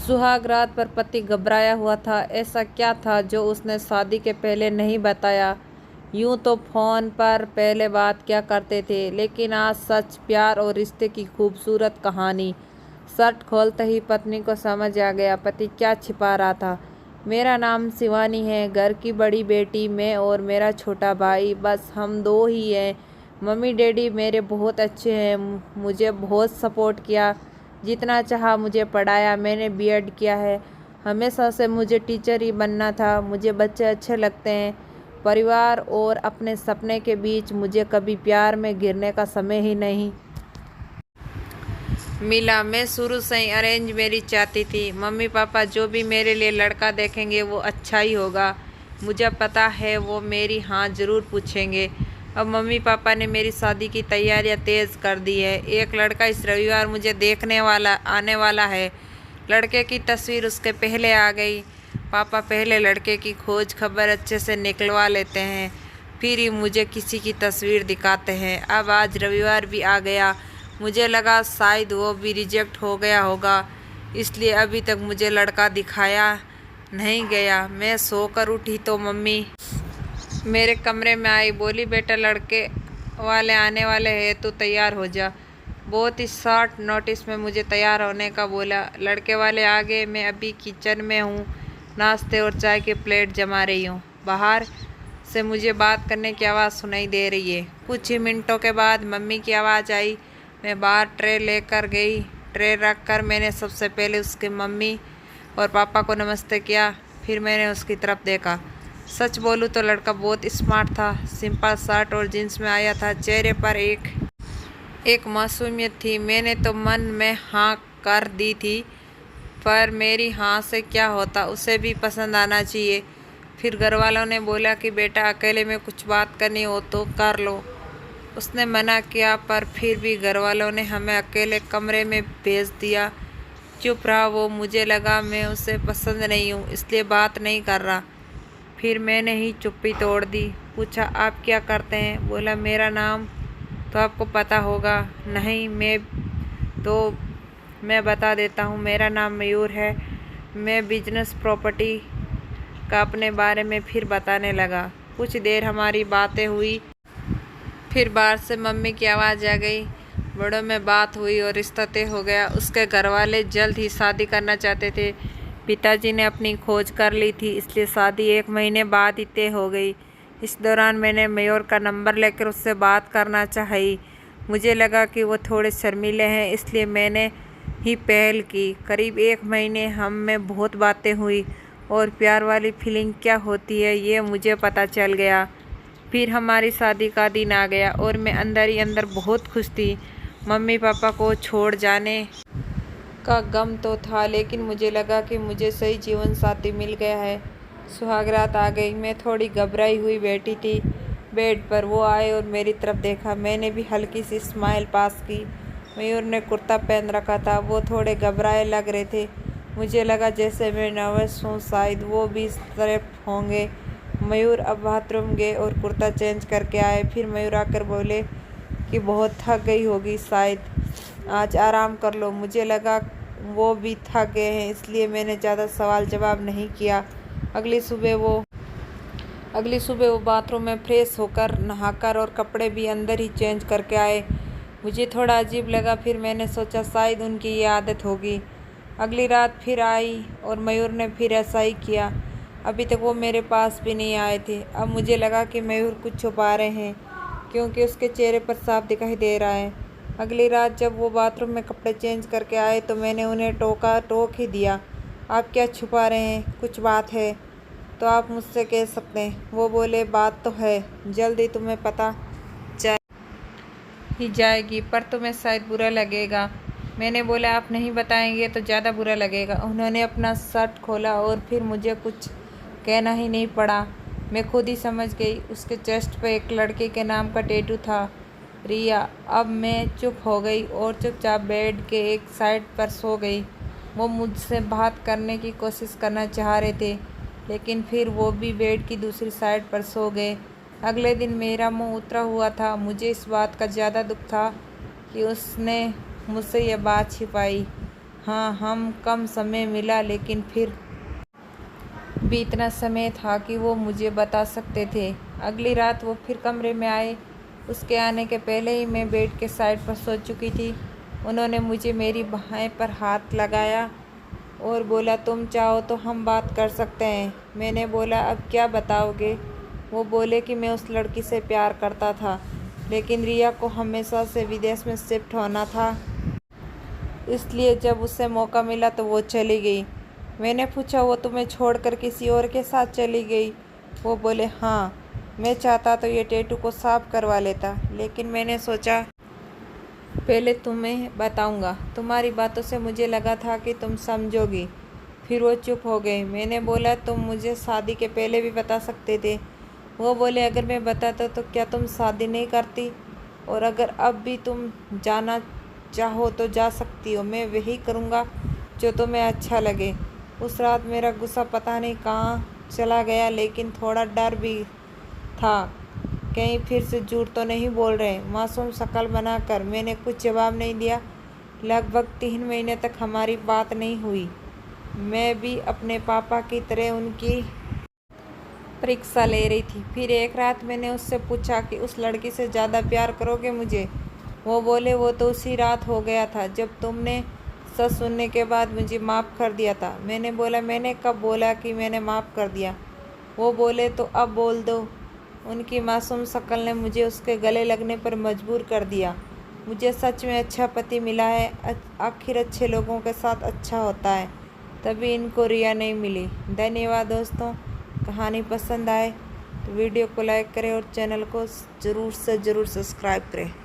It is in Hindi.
सुहाग रात पर पति घबराया हुआ था। ऐसा क्या था जो उसने शादी के पहले नहीं बताया? यूं तो फोन पर पहले बात क्या करते थे, लेकिन आज सच, प्यार और रिश्ते की खूबसूरत कहानी। शर्ट खोलते ही पत्नी को समझ आ गया पति क्या छिपा रहा था। मेरा नाम शिवानी है, घर की बड़ी बेटी मैं और मेरा छोटा भाई, बस हम दो ही हैं। मम्मी डैडी मेरे बहुत अच्छे हैं, मुझे बहुत सपोर्ट किया, जितना चाहा मुझे पढ़ाया। मैंने बीएड किया है। हमेशा से मुझे टीचर ही बनना था। मुझे बच्चे अच्छे लगते हैं। परिवार और अपने सपने के बीच मुझे कभी प्यार में गिरने का समय ही नहीं मिला। मैं शुरू से ही अरेंज मैरिज चाहती थी। मम्मी पापा जो भी मेरे लिए लड़का देखेंगे वो अच्छा ही होगा। मुझे पता है वो मेरी हाँ ज़रूर पूछेंगे। अब मम्मी पापा ने मेरी शादी की तैयारियां तेज़ कर दी है। एक लड़का इस रविवार मुझे देखने वाला आने वाला है। लड़के की तस्वीर उसके पहले आ गई। पापा पहले लड़के की खोज खबर अच्छे से निकलवा लेते हैं, फिर ही मुझे किसी की तस्वीर दिखाते हैं। अब आज रविवार भी आ गया। मुझे लगा शायद वो भी रिजेक्ट हो गया होगा, इसलिए अभी तक मुझे लड़का दिखाया नहीं गया। मैं सोकर उठी तो मम्मी मेरे कमरे में आई, बोली बेटा लड़के वाले आने वाले हैं, तू तैयार हो जा। बहुत ही शॉर्ट नोटिस में मुझे तैयार होने का बोला। लड़के वाले आ गए। मैं अभी किचन में हूँ, नाश्ते और चाय की प्लेट जमा रही हूँ। बाहर से मुझे बात करने की आवाज़ सुनाई दे रही है। कुछ ही मिनटों के बाद मम्मी की आवाज़ आई। मैं बाहर ट्रे लेकर गई। ट्रे रखकर मैंने सबसे पहले उसके मम्मी और पापा को नमस्ते किया, फिर मैंने उसकी तरफ देखा। सच बोलूँ तो लड़का बहुत स्मार्ट था। सिंपल शर्ट और जींस में आया था। चेहरे पर एक मासूमियत थी। मैंने तो मन में हाँ कर दी थी, पर मेरी हाँ से क्या होता, उसे भी पसंद आना चाहिए। फिर घर वालों ने बोला कि बेटा अकेले में कुछ बात करनी हो तो कर लो। उसने मना किया, पर फिर भी घर वालों ने हमें अकेले कमरे में भेज दिया। चुप रहा वो। मुझे लगा मैं उसे पसंद नहीं हूँ, इसलिए बात नहीं कर रहा। फिर मैंने ही चुप्पी तोड़ दी। पूछा आप क्या करते हैं? बोला मेरा नाम तो आपको पता होगा। नहीं, तो मैं बता देता हूँ, मेरा नाम मयूर है। मैं बिजनेस प्रॉपर्टी का अपने बारे में फिर बताने लगा। कुछ देर हमारी बातें हुई, फिर बाहर से मम्मी की आवाज़ आ गई। बड़ों में बात हुई और रिश्ता तय हो गया। उसके घर वाले जल्द ही शादी करना चाहते थे। पिताजी ने अपनी खोज कर ली थी, इसलिए शादी 1 महीने बाद ही तय हो गई। इस दौरान मैंने मयूर का नंबर लेकर उससे बात करना चाहिए। मुझे लगा कि वो थोड़े शर्मीले हैं, इसलिए मैंने ही पहल की। करीब 1 महीने हम में बहुत बातें हुई और प्यार वाली फीलिंग क्या होती है ये मुझे पता चल गया। फिर हमारी शादी का दिन आ गया और मैं अंदर ही अंदर बहुत खुश थी। मम्मी पापा को छोड़ जाने का गम तो था, लेकिन मुझे लगा कि मुझे सही जीवन साथी मिल गया है। सुहागरात आ गई। मैं थोड़ी घबराई हुई बैठी थी बेड पर। वो आए और मेरी तरफ देखा। मैंने भी हल्की सी स्माइल पास की। मयूर ने कुर्ता पहन रखा था। वो थोड़े घबराए लग रहे थे। मुझे लगा जैसे मैं नर्वस हूँ, शायद वो भी इस तरह होंगे। मयूर अब बाथरूम गए और कुर्ता चेंज करके आए। फिर मयूर आकर बोले कि बहुत थक गई होगी, शायद आज आराम कर लो। मुझे लगा वो भी थक गए हैं, इसलिए मैंने ज़्यादा सवाल जवाब नहीं किया। अगली सुबह वो बाथरूम में फ्रेश होकर नहाकर और कपड़े भी अंदर ही चेंज करके आए। मुझे थोड़ा अजीब लगा, फिर मैंने सोचा शायद उनकी ये आदत होगी। अगली रात फिर आई और मयूर ने फिर ऐसा ही किया। अभी तक वो मेरे पास भी नहीं आए थे। अब मुझे लगा कि मयूर कुछ छुपा रहे हैं, क्योंकि उसके चेहरे पर साफ दिखाई दे रहा है। अगली रात जब वो बाथरूम में कपड़े चेंज करके आए तो मैंने उन्हें टोक ही दिया। आप क्या छुपा रहे हैं? कुछ बात है तो आप मुझसे कह सकते हैं। वो बोले बात तो है, जल्दी तुम्हें पता चल ही जाएगी, पर तुम्हें शायद बुरा लगेगा। मैंने बोला आप नहीं बताएंगे तो ज़्यादा बुरा लगेगा। उन्होंने अपना शर्ट खोला और फिर मुझे कुछ कहना ही नहीं पड़ा। मैं खुद ही समझ गई। उसके चेस्ट पे एक लड़के के नाम का टैटू था, रिया। अब मैं चुप हो गई और चुपचाप बेड के एक साइड पर सो गई। वो मुझसे बात करने की कोशिश करना चाह रहे थे, लेकिन फिर वो भी बेड की दूसरी साइड पर सो गए। अगले दिन मेरा मुंह उतरा हुआ था। मुझे इस बात का ज़्यादा दुख था कि उसने मुझसे यह बात छिपाई। हाँ, हम कम समय मिला, लेकिन फिर भी इतना समय था कि वो मुझे बता सकते थे। अगली रात वो फिर कमरे में आए। उसके आने के पहले ही मैं बेड के साइड पर सो चुकी थी। उन्होंने मुझे मेरी बाहें पर हाथ लगाया और बोला, तुम चाहो तो हम बात कर सकते हैं। मैंने बोला, अब क्या बताओगे? वो बोले कि मैं उस लड़की से प्यार करता था, लेकिन रिया को हमेशा से विदेश में शिफ्ट होना था, इसलिए जब उसे मौका मिला तो वो चली गई। मैंने पूछा, वो तुम्हें छोड़कर किसी और के साथ चली गई? वो बोले, हाँ, मैं चाहता तो ये टैटू को साफ करवा लेता, लेकिन मैंने सोचा पहले तुम्हें बताऊंगा। तुम्हारी बातों से मुझे लगा था कि तुम समझोगी। फिर वो चुप हो गई। मैंने बोला, तुम मुझे शादी के पहले भी बता सकते थे। वो बोले, अगर मैं बताता तो क्या तुम शादी नहीं करती? और अगर अब भी तुम जाना चाहो तो जा सकती हो, मैं वही करूँगा जो तुम्हें अच्छा लगे। उस रात मेरा गुस्सा पता नहीं कहाँ चला गया, लेकिन थोड़ा डर भी था, कहीं फिर से झूठ तो नहीं बोल रहे। मासूम शक्ल बनाकर मैंने कुछ जवाब नहीं दिया। लगभग 3 महीने तक हमारी बात नहीं हुई। मैं भी अपने पापा की तरह उनकी परीक्षा ले रही थी। फिर एक रात मैंने उससे पूछा कि उस लड़की से ज़्यादा प्यार करोगे मुझे? वो बोले, वो तो उसी रात हो गया था जब तुमने सच सुनने के बाद मुझे माफ़ कर दिया था। मैंने बोला, मैंने कब बोला कि मैंने माफ़ कर दिया? वो बोले, तो अब बोल दो। उनकी मासूम शक्ल ने मुझे उसके गले लगने पर मजबूर कर दिया। मुझे सच में अच्छा पति मिला है। आखिर अच्छे लोगों के साथ अच्छा होता है, तभी इनको रिया नहीं मिली। धन्यवाद दोस्तों। कहानी पसंद आए तो वीडियो को लाइक करें और चैनल को ज़रूर से ज़रूर सब्सक्राइब करें।